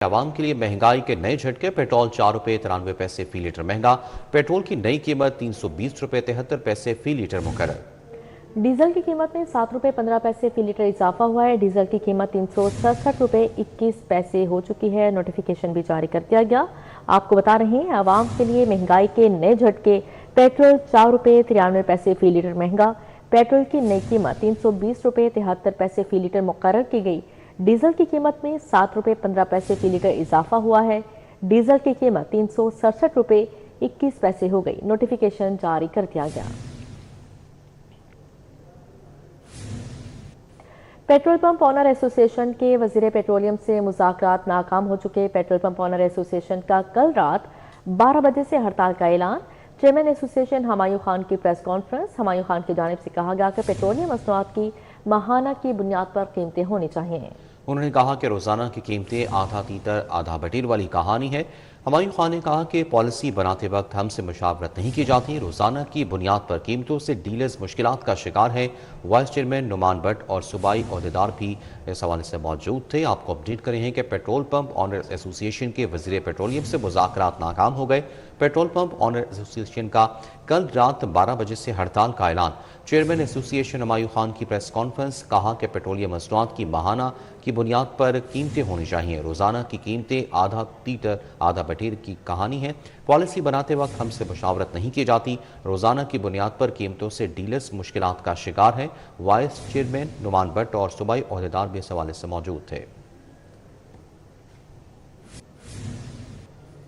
عوام کے لیے مہنگائی کے نئے جھٹکے، پیٹرول 4 روپے 93 پیسے فی لیٹر مہنگا، پیٹرول کی نئی قیمت 320 روپے 73 پیسے فی لیٹر مقرر۔ ڈیزل کی قیمت میں 7 روپے 15 پیسے فی لیٹر اضافہ ہوا ہے۔ ڈیزل کی قیمت 367 روپے 21 پیسے ہو چکی ہے۔ نوٹیفیکیشن بھی جاری کر دیا گیا۔ آپ کو بتا رہے ہیں عوام کے لیے مہنگائی کے نئے جھٹکے، پیٹرول 4 روپے 93 پیسے فی لیٹر مہنگا، پیٹرول کی نئی قیمت 320 روپے 73 پیسے فی لیٹر مقرر کی گئی۔ ڈیزل کی قیمت میں 7 روپے 15 پیسے فی لیٹر اضافہ ہوا ہے۔ ڈیزل کی قیمت 367 روپے 21 پیسے ہو گئی۔ نوٹیفیکیشن جاری کر دیا گیا۔ پیٹرول پمپ آنر ایسوسی ایشن کے وزیر پیٹرولیم سے مذاکرات ناکام ہو چکے۔ پیٹرول پمپ آنر ایسوسی ایشن کا کل رات 12 بجے سے ہڑتال کا اعلان۔ چیئرمین ایسوسی ایشن ہمایوں خان کی پریس کانفرنس۔ ہمایوں خان کی جانب سے کہا گیا کہ پیٹرولیم مصنوعات کی ماہانہ کی بنیاد پر قیمتیں ہونی چاہیے۔ انہوں نے کہا کہ روزانہ کی قیمتیں آدھا تیتر آدھا بٹیر والی کہانی ہے۔ ہمایوں خان نے کہا کہ پالیسی بناتے وقت ہم سے مشاورت نہیں کی جاتی، روزانہ کی بنیاد پر قیمتوں سے ڈیلرز مشکلات کا شکار ہے۔ وائس چیئرمین نعمان بٹ اور صوبائی عہدیدار بھی اس حوالے سے موجود تھے۔ آپ کو اپڈیٹ کریں ہیں کہ پیٹرول پمپ آنر ایسوسی ایشن کے وزیر پیٹرولیم سے مذاکرات ناکام ہو گئے۔ پیٹرول پمپ آنر ایسوسی ایشن کا کل رات 12 بجے سے ہڑتال کا اعلان۔ چیئرمین ایسوسی ایشن ہمایوں خان کی پریس کانفرنس، کہا کہ پیٹرولیم مصنوعات کی ماہانہ کی بنیاد پر قیمتیں ہونی چاہیے، روزانہ کی قیمتیں آدھا تیتر آدھا بٹیر کی کہانی ہے۔ پالیسی بناتے وقت ہم سے مشاورت نہیں کی جاتی، روزانہ کی بنیاد پر قیمتوں سے ڈیلرز مشکلات کا شکار ہے۔ وائس چیئرمین نعمان بٹ اور صوبائی عہدیدار بھی اس حوالے سے موجود تھے۔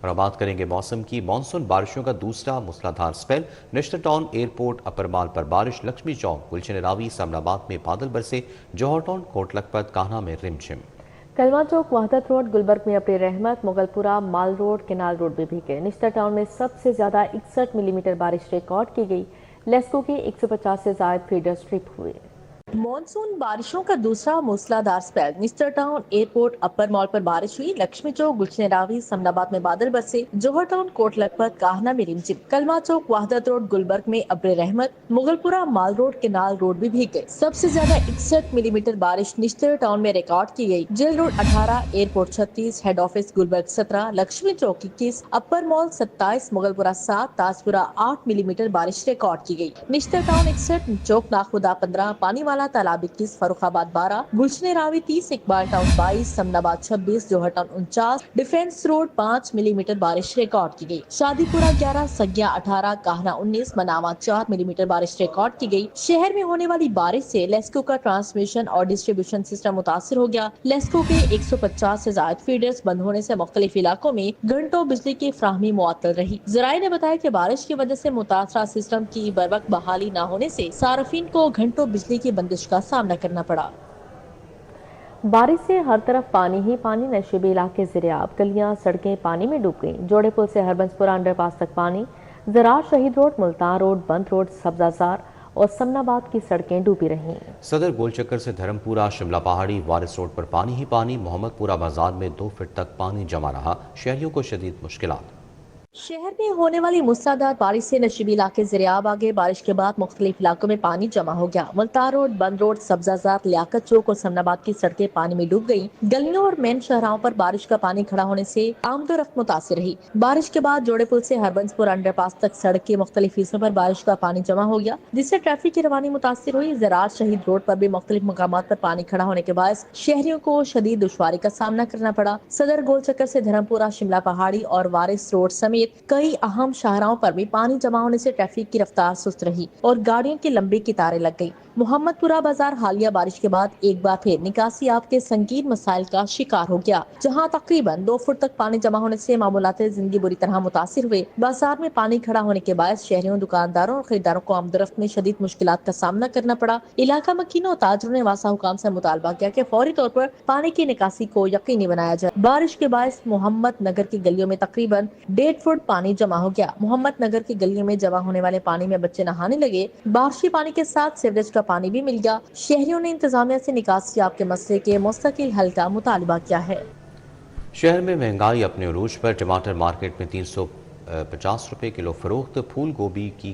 اور اب بات کریں گے موسم کی۔ مانسون بارشوں کا دوسرا موسلا دھار سپیل، نشتر ٹاؤن ایئرپورٹ اپر مال پر بارش، لکشمی چوک گلشن راوی سمن آباد میں بادل برسے، جوہر ٹاؤن کوٹ لکھپت کاہنہ میں رم جھم۔ کلواں چوک وحدت روڈ گلبرگ میں ابر رحمت، مغل پورہ مال روڈ کینال روڈ میں بھیگے۔ نشتر ٹاؤن میں سب سے زیادہ 61 ملی میٹر بارش ریکارڈ کی گئی۔ لیسکو کے 150 سے زائد فیڈر سٹرپ ہوئے۔ مانسون بارشوں کا دوسرا موسلادھار سپیل، نشتر ٹاؤن ایئرپورٹ اپر مال پر بارش ہوئی، لکشمی چوک گلشن راوی سمن آباد میں بادل برسے، جوہر ٹاؤن کوٹ لکھپت کاہنہ میں رم جھم۔ کلواں چوک وحدت روڈ گلبرگ میں ابر رحمت، مغل پورہ مال روڈ کینال روڈ بھی بھیگ گئے۔ سب سے زیادہ 61 ملی میٹر بارش نشتر ٹاؤن میں ریکارڈ کی گئی۔ Jail road 18، airport 36، head office Gulberg 17، Lakshmi Chowk 21، اپر مال 27، مغل پورہ 7، تاجپورہ 8 ملی میٹر بارش ریکارڈ کی گئی۔ نشتر ٹاؤن 61، چوک ناخدا 15، پانی والا تالاب 21، فروخ آباد 12، گلشن راوی 30، اقبال ٹاؤن 22، سمن آباد 26، جوہر ٹاؤن 49، ڈیفینس روڈ 5 ملی میٹر بارش ریکارڈ کی گئی۔ شادی پورہ 11، سگیا 18، کاہنہ 19، مناوا 4 ملی میٹر بارش ریکارڈ کی گئی۔ شہر میں ہونے والی بارش سے لیسکو کا ٹرانسمیشن اور ڈسٹریبیوشن سسٹم متاثر ہو گیا۔ لیسکو کے 150 سے زائد فیڈرز بند ہونے سے مختلف علاقوں میں گھنٹوں بجلی کی فراہمی معطل رہی۔ ذرائع نے بتایا کہ بارش کی وجہ سے متاثرہ سسٹم کی بروقت بحالی نہ ہونے سے صارفین کو گھنٹوں بجلی کی بندش کا سامنا کرنا پڑا۔ بارش سے ہر طرف پانی ہی پانی، نشیبی علاقے زیرآب، گلیاں سڑکیں پانی میں ڈوب گئیں۔ جوڑے پل سے ہربنس پورہ انڈر پاس تک پانی، زراعت شہید روڈ، ملتان روڈ، بند روڈ، سبزہ زار اور سمن آباد کی سڑکیں ڈوبی رہیں۔ صدر گول چکر سے دھرم پورہ شملہ پہاڑی وارث روڈ پر پانی ہی پانی، محمد پورہ بازار میں 2 فٹ تک پانی جمع رہا، شہریوں کو شدید مشکلات۔ شہر میں ہونے والی موسلادھار بارش سے نشیبی علاقے زیرآب آگئے۔ بارش کے بعد مختلف علاقوں میں پانی جمع ہو گیا۔ ملتان روڈ، بند روڈ، سبزہ زار، لیاقت چوک اور سمن آباد کی سڑکیں پانی میں ڈوب گئیں۔ گلیوں اور مین شاہراہوں پر بارش کا پانی کھڑا ہونے سے آمد و رفت متاثر رہی۔ بارش کے بعد جوڑے پل سے ہربنس پور انڈر پاس تک سڑک کے مختلف حصوں پر بارش کا پانی جمع ہو گیا، جس سے ٹریفک کی روانی متاثر ہوئی۔ زراعت شہید روڈ پر بھی مختلف مقامات پر پانی کھڑا ہونے کے باعث شہریوں کو شدید دشواری کا سامنا کرنا پڑا۔ صدر گول چکر سے دھرم پورہ شملہ پہاڑی اور وارث روڈ سمیت کئی اہم شاہراہوں پر بھی پانی جمع ہونے سے ٹریفک کی رفتار سست رہی اور گاڑیوں کی لمبی قطاریں لگ گئی۔ محمد پورہ بازار حالیہ بارش کے بعد ایک بار پھر نکاسی آب کے سنگین مسائل کا شکار ہو گیا، جہاں تقریباً 2 فٹ تک پانی جمع ہونے سے معمولات زندگی بری طرح متاثر ہوئے۔ بازار میں پانی کھڑا ہونے کے باعث شہریوں، دکانداروں اور خریداروں کو آمد و رفت میں شدید مشکلات کا سامنا کرنا پڑا۔ علاقہ مکینوں اور تاجروں نے واسطہ حکام سے مطالبہ کیا کہ فوری طور پر پانی کی نکاسی کو یقینی بنایا جائے۔ بارش کے باعث محمد نگر کی گلیوں میں تقریباً 1.5 فٹ پانی جمع ہو گیا۔ محمد نگر کی گلیوں میں جمع ہونے والے پانی میں بچے نہانے لگے۔ بارشی پانی کے ساتھ سیوریج کا پانی بھی مل گیا۔ شہریوں نے انتظامیہ سے نکاسی آب کے مسئلے کے مستقل حل کا مطالبہ کیا ہے۔ شہر میں مہنگائی اپنے عروج پر، ٹماٹر مارکیٹ میں 350 روپے کلو فروخت، پھول گوبھی کی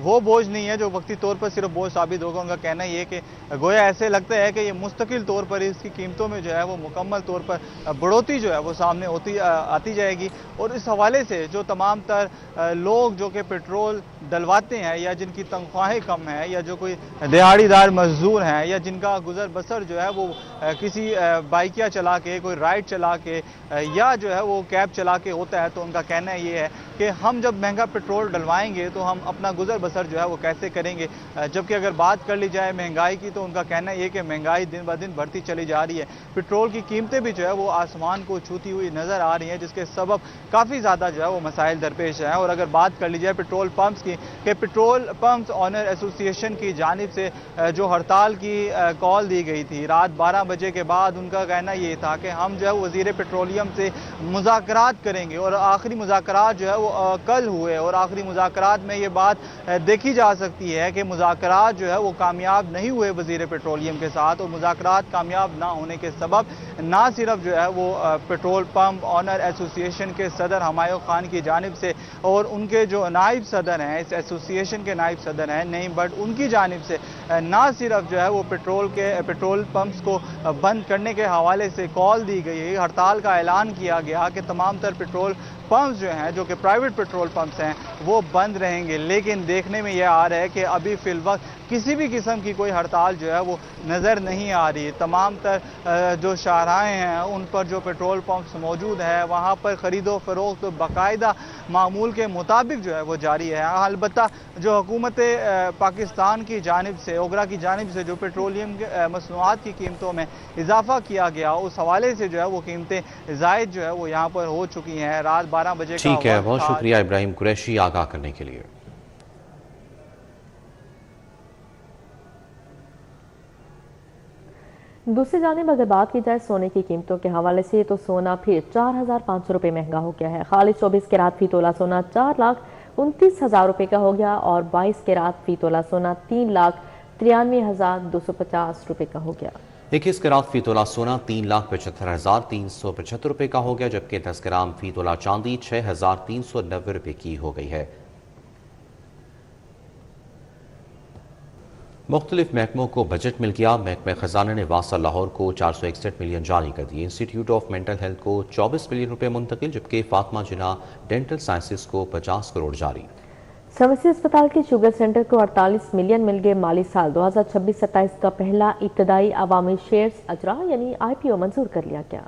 وہ بوجھ نہیں ہے جو وقتی طور پر صرف بوجھ ثابت ہوگا. ان کا کہنا یہ ہے کہ گویا ایسے لگتا ہے کہ یہ مستقل طور پر اس کی قیمتوں میں جو ہے وہ مکمل طور پر بڑھوتری جو ہے وہ سامنے آتی جائے گی. اور اس حوالے سے جو تمام تر لوگ جو کہ پیٹرول ڈلواتے ہیں یا جن کی تنخواہیں کم ہیں یا جو کوئی دیہڑی دار مزدور ہیں یا جن کا گزر بسر جو ہے وہ کسی بائکیا چلا کے کوئی رائڈ چلا کے یا جو ہے وہ کیب چلا کے ہوتا ہے, تو ان کا کہنا یہ ہے کہ ہم جب مہنگا پیٹرول ڈلوائیں گے تو ہم اپنا گزر بسر جو ہے وہ کیسے کریں گے. جبکہ اگر بات کر لی جائے مہنگائی کی تو ان کا کہنا یہ کہ مہنگائی دن بہ دن بڑھتی چلی جا رہی ہے. پیٹرول کی قیمتیں بھی جو ہے وہ آسمان کو چھوتی ہوئی نظر آ رہی ہیں, جس کے سبب کافی زیادہ جو ہے وہ مسائل درپیش ہیں. اور اگر بات کر لی جائے پیٹرول پمپس کی کہ پیٹرول پمپس آنر ایسوسی ایشن کی جانب سے جو ہڑتال کی کال دی گئی تھی رات 12 بجے کے بعد, ان کا کہنا یہ تھا کہ ہم جو ہے وزیر پیٹرولیم سے مذاکرات کریں گے. اور آخری مذاکرات جو ہے وہ کل ہوئے اور آخری مذاکرات میں یہ بات دیکھی جا سکتی ہے کہ مذاکرات جو ہے وہ کامیاب نہیں ہوئے وزیر پیٹرولیم کے ساتھ. اور مذاکرات کامیاب نہ ہونے کے سبب نہ صرف جو ہے وہ پیٹرول پمپ آنر ایسوسی ایشن کے صدر ہمایوں خان کی جانب سے اور ان کے جو نائب صدر ہیں, اس ایسوسی ایشن کے نائب صدر ہیں نہیں, بٹ ان کی جانب سے نہ صرف جو ہے وہ پیٹرول پمپس کو بند کرنے کے حوالے سے کال دی گئی, ہڑتال کا اعلان کیا گیا کہ تمام تر پیٹرول پمپس جو ہیں جو کہ پرائیویٹ پیٹرول پمپس ہیں وہ بند رہیں گے. لیکن دیکھنے میں یہ آ رہا ہے کہ ابھی فی الوقت کسی بھی قسم کی کوئی ہڑتال جو ہے وہ نظر نہیں آ رہی. تمام تر جو شاہراہیں ہیں ان پر جو پیٹرول پمپس موجود ہے وہاں پر خرید و فروخت باقاعدہ معمول کے مطابق جو ہے وہ جاری ہے. البتہ جو حکومت پاکستان کی جانب سے اوگرا کی جانب سے جو پیٹرولیم مصنوعات کی قیمتوں میں اضافہ کیا گیا, اس حوالے سے جو ہے وہ قیمتیں زائد جو ہے وہ یہاں پر ہو چکی ہیں. رات 12 بجے کا ٹھیک ہے, بہت شکریہ ابراہیم قریشی آگاہ کرنے کے لیے. دوسری جانب اگر بات کی جائے سونے کی قیمتوں کے حوالے سے تو سونا پھر 4,500 روپے مہنگا ہو گیا ہے. خالص 24 کیرات فی تولہ سونا 4,29,000 روپے کا ہو گیا اور 22 کیرات فی تولہ سونا 3,93,250 روپے کا ہو گیا. 21 کیرات فی تولہ سونا 3,75,375 روپے کا ہو گیا, جبکہ 10 گرام فی تولہ چاندی 6,390 روپے کی ہو گئی ہے. مختلف محکموں کو بجٹ مل گیا. محکمہ خزانہ نے واسطہ لاہور کو 461 ملین جاری کر دیے. انسٹیٹیوٹ آف مینٹل ہیلتھ کو 24 ملین روپے منتقل, جبکہ فاطمہ جناح ڈینٹل سائنسز کو 50 کروڑ جاری. سروسی اسپتال کے شوگر سینٹر کو 48 ملین مل گئے. مالی سال 2026-27 کا پہلا ابتدائی عوامی شیئرز اجرا یعنی IPO منظور کر لیا گیا.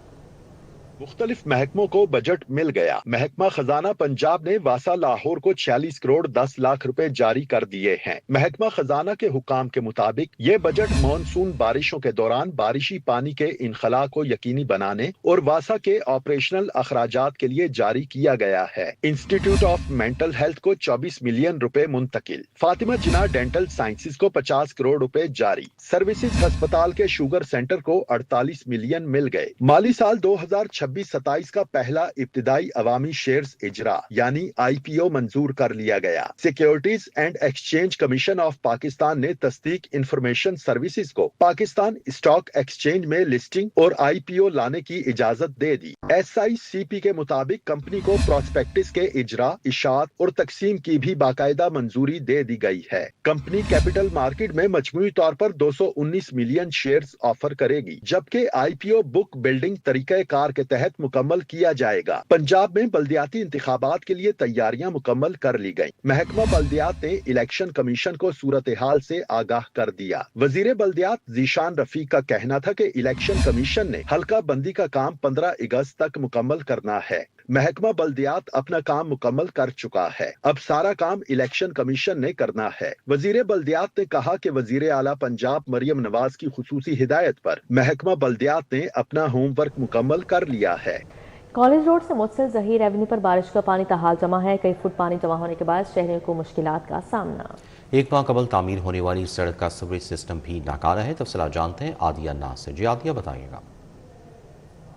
مختلف محکموں کو بجٹ مل گیا. محکمہ خزانہ پنجاب نے واسا لاہور کو 46 کروڑ 10 لاکھ روپے جاری کر دیے ہیں. محکمہ خزانہ کے حکام کے مطابق یہ بجٹ مانسون بارشوں کے دوران بارشی پانی کے انخلاء کو یقینی بنانے اور واسا کے آپریشنل اخراجات کے لیے جاری کیا گیا ہے. انسٹیٹیوٹ آف مینٹل ہیلتھ کو 24 ملین روپے منتقل. فاطمہ جناح ڈینٹل سائنسز کو 50 کروڑ روپے جاری. سروسز ہسپتال کے شوگر سینٹر کو 48 ملین مل گئے. مالی سال 2026-27 کا پہلا ابتدائی عوامی شیئرز اجرا یعنی IPO منظور کر لیا گیا. Securities and exchange commission of Pakistan نے تصدیق انفارمیشن سروسز کو پاکستان اسٹاک ایکسچینج میں لسٹنگ اور IPO لانے کی اجازت دے دی. SICP کے مطابق کمپنی کو پراسپیکٹس کے اجرا، اشاعت اور تقسیم کی بھی باقاعدہ منظوری دے دی گئی ہے. کمپنی کیپٹل مارکیٹ میں مجموعی طور پر 219 ملین شیئرز آفر کرے گی، جبکہ IPO بک بلڈنگ طریقہ کار کے تحت مکمل کیا جائے گا. پنجاب میں بلدیاتی انتخابات کے لیے تیاریاں مکمل کر لی گئیں. محکمہ بلدیات نے الیکشن کمیشن کو صورتحال سے آگاہ کر دیا. وزیر بلدیات ذیشان رفیق کا کہنا تھا کہ الیکشن کمیشن نے حلقہ بندی کا کام 15 اگست تک مکمل کرنا ہے. محکمہ بلدیات اپنا کام مکمل کر چکا ہے، اب سارا کام الیکشن کمیشن نے کرنا ہے. وزیر بلدیات نے کہا کہ وزیر اعلیٰ پنجاب مریم نواز کی خصوصی ہدایت پر محکمہ بلدیات نے اپنا ہوم ورک مکمل کر لیا ہے. کالج روڈ سے متصل ظہیر ایونیو پر بارش کا پانی تاحال جمع ہے. کئی فٹ پانی جمع ہونے کے بعد شہریوں کو مشکلات کا سامنا. ایک ماہ قبل تعمیر ہونے والی سڑک کا سیوریج سسٹم بھی ناکارہ ہے. تفصیلات جانتے ہیں عادیہ ناز سے. جی عادیہ بتائیے گا.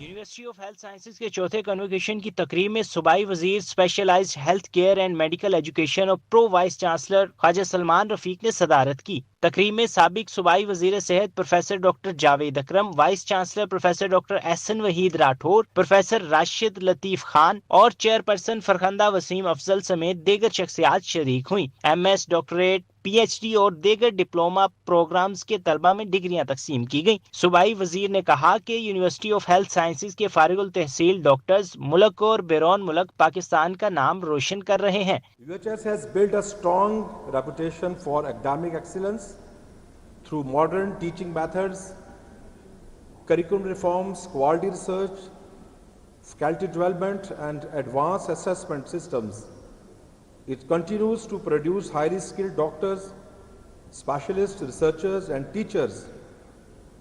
یونیورسٹی آف ہیلتھ سائنسز کے چوتھے کنووکیشن کی تقریب میں صوبائی وزیر specialised health care and medical education اور pro vice chancellor Khawaja Salman Rafique نے صدارت کی۔ تقریب میں سابق صوبائی وزیر صحت professor doctor Javed Akram, vice chancellor professor doctor Ahsan Waheed Rathore, professor Rashid Latif Khan اور چیئرپرسن فرخندہ وسیم افضل سمیت دیگر شخصیات شریک ہوئیں۔ M S, doctorate, P H D اور دیگر ڈپلوما پروگرامز کے طلبہ میں ڈگریاں تقسیم کی گئیں۔ صوبائی وزیر نے کہا کہ یونیورسٹی آف ہیلتھ سائنسز کے فارغ التحصیل ڈاکٹرز ملک اور بیرون ملک پاکستان کا نام روشن کر رہے ہیں۔ UHS has built a strong reputation for academic excellence through modern teaching methods, curriculum reforms, quality research, faculty development and advanced assessment systems. It continues to produce highly skilled doctors, specialists, researchers and teachers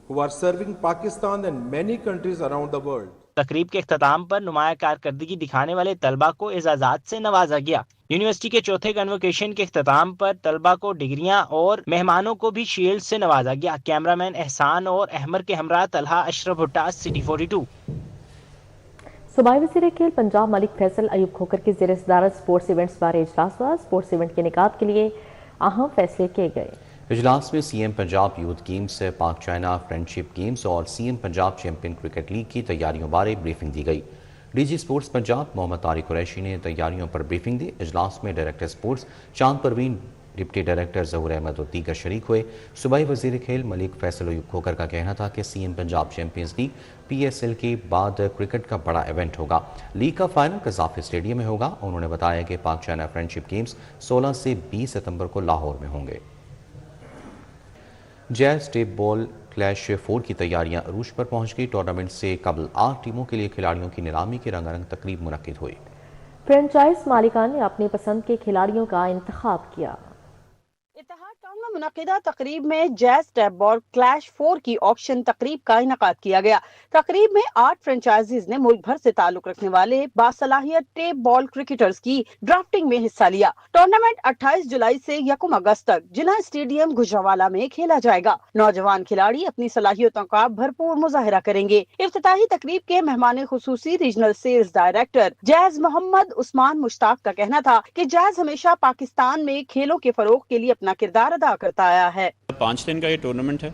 who are serving Pakistan and many countries around the world. تقریب کے اختتام پر نمایاں کارکردگی دکھانے والے طلبہ کو اعزازات سے نوازا گیا۔ یونیورسٹی کے چوتھے کنووکیشن کے اختتام پر طلبہ کو ڈگریاں اور مہمانوں کو بھی شیلڈ سے نوازا گیا۔ کیمرامین احسان اور احمر کے ہمراہ طلحہ اشرف بھٹا، سٹی 42۔ صوبائی وزیر کھیل پنجاب ملک فیصل ایوب کھوکھر کی زیر صدارت اسپورٹس ایونٹس بارے اجلاس ہوا۔ اسپورٹس ایونٹ کے انعقاد کے لیے اہم فیصلے کیے گئے۔ اجلاس میں C M Punjab youth games, Pak China friendship games اور C M Punjab champion cricket league کی تیاریوں بارے بریفنگ دی گئی۔ D G sports Punjab Muhammad Tariq Qureshi نے تیاریوں پر بریفنگ دی۔ اجلاس میں ڈائریکٹر اسپورٹس چاند پروین، ڈپٹی ڈائریکٹر ظہور احمد اور دیگر شریک ہوئے۔ صوبائی وزیر کھیل ملک فیصل ایوب کھوکھر کا کہنا تھا کہ C M Punjab champions league P S L کے بعد کرکٹ کا بڑا ایونٹ ہوگا۔ لیگ کا فائنل قذافی اسٹیڈیم میں ہوگا۔ انہوں نے بتایا کہ پاک چائنا فرینڈشپ گیمز 16 سے 20 ستمبر کو لاہور میں ہوں گے۔ جیز ٹیپ بال کلیش 4 کی تیاریاں عروج پر پہنچ گئی۔ ٹورنامنٹ سے قبل 8 ٹیموں کے لیے کھلاڑیوں کی نیلامی کی رنگا رنگ تقریب منعقد ہوئی۔ فرنچائز مالکان نے اپنے پسند کے کھلاڑیوں کا انتخاب کیا۔ اتحاد ٹاؤن میں منعقدہ تقریب میں جیز ٹیپ بال کلیش 4 کی آکشن تقریب کا انعقاد کیا گیا۔ تقریب میں 8 فرنچائزز نے ملک بھر سے تعلق رکھنے والے باصلاحیت ٹیپ بال کرکٹرز کی ڈرافٹنگ میں حصہ لیا۔ ٹورنامنٹ 28 جولائی سے 1 اگست تک جناح اسٹیڈیم گجرانوالہ میں کھیلا جائے گا۔ نوجوان کھلاڑی اپنی صلاحیتوں کا بھرپور مظاہرہ کریں گے۔ افتتاحی تقریب کے مہمان خصوصی ریجنل سیلز ڈائریکٹر جیز محمد عثمان مشتاق کا کہنا تھا کہ جیز ہمیشہ پاکستان میں کھیلوں کے فروغ کے لیے اپنا کردار ادا کرتا آیا ہے۔ 5 دن کا یہ ٹورنامنٹ ہے۔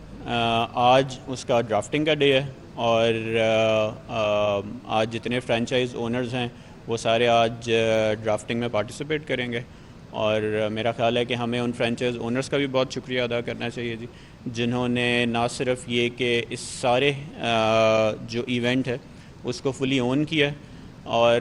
آج اس کا ڈرافٹنگ کا ڈے ہے اور آج جتنے فرینچائز اونرز ہیں وہ سارے آج ڈرافٹنگ میں پارٹیسپیٹ کریں گے، اور میرا خیال ہے کہ ہمیں ان فرینچائز اونرز کا بھی بہت شکریہ ادا کرنا چاہیے جی، جنہوں نے نہ صرف یہ کہ اس سارے جو ایونٹ ہے اس کو فلی اون کیا ہے، اور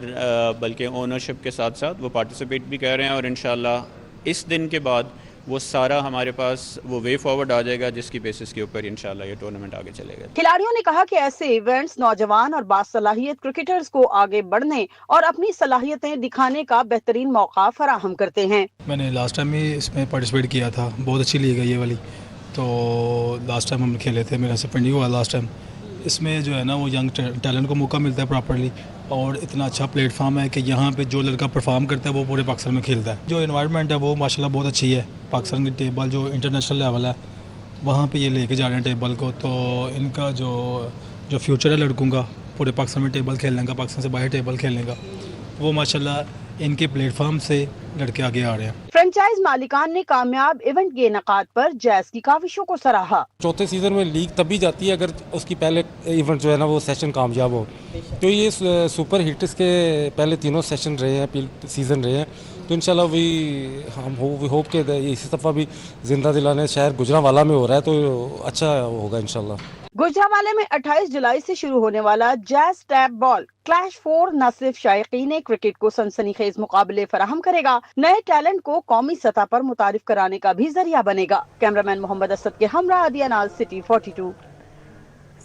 بلکہ اونرشپ کے ساتھ ساتھ وہ پارٹیسپیٹ بھی کر رہے ہیں، اور انشاءاللہ اس دن کے بعد وہ سارا ہمارے پاس وہ وے فارورڈ آ جائے گا جس کی بیسس کے اوپر انشاءاللہ یہ ٹورنامنٹ آگے چلے گا۔ کھلاڑیوں نے کہا کہ ایسے ایونٹس نوجوان اور باصلاحیت کرکٹرز کو آگے بڑھنے اور اپنی صلاحیتیں دکھانے کا بہترین موقع فراہم کرتے ہیں۔ میں نے لاسٹ ٹائم ہی اس میں پارٹیسپیٹ کیا تھا، بہت اچھی لیگ ہے یہ والی، تو لاسٹ ٹائم ہم کھیلے تھے، میرا سپنڈی ہوا لاسٹ ٹائم۔ اس میں جو ہے نا وہ ینگ ٹیلنٹ کو موقع ملتا ہے پراپرلی، اور اتنا اچھا پلیٹ فارم ہے کہ یہاں پہ جو لڑکا پرفارم کرتا ہے وہ پورے پاکستان میں کھیلتا ہے۔ جو انوائرمنٹ ہے وہ ماشاءاللہ بہت اچھی ہے۔ پاکستان کی ٹیبل جو انٹرنیشنل لیول ہے وہاں پہ یہ لے کے جا رہے ہیں ٹیبل کو، تو ان کا جو فیوچر ہے لڑکوں کا پورے پاکستان میں ٹیبل کھیلنے کا، پاکستان سے باہر ٹیبل کھیلنے کا، وہ ماشاءاللہ ان کے پلیٹ فارم سے لڑکے آگے آ رہے ہیں۔ فرنچائز مالکان نے کامیاب ایونٹ کے انعقاد پر جیز کی کاوشوں کو سراہا۔ چوتھے سیزن میں لیگ تبھی جاتی ہے اگر اس کی پہلے ایونٹ جو ہے نا وہ سیشن کامیاب ہو، تو یہ سپر ہٹس کے پہلے تینوں سیشن رہے ہیں، سیزن رہے ہیں، تو انشاءاللہ ہم ہوپ کہ اسی دفعہ بھی زندہ دلانے شہر گجرانوالہ میں ہو رہا ہے تو اچھا ہوگا انشاءاللہ۔ گجرانوالے میں 28 جولائی سے شروع ہونے والا جیز ٹیپ بال کلیش 4 نہ صرف شائقین کرکٹ کو سنسنی خیز مقابلے فراہم کرے گا، نئے ٹیلنٹ کو قومی سطح پر متعارف کرانے کا بھی ذریعہ بنے گا۔ کیمرامین محمد اسد کے ہمراہ Adiya Naz, city 42۔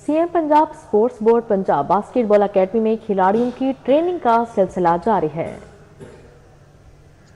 C M Punjab sports board Punjab basketball academy میں کھلاڑیوں کی ٹریننگ کا سلسلہ جاری ہے۔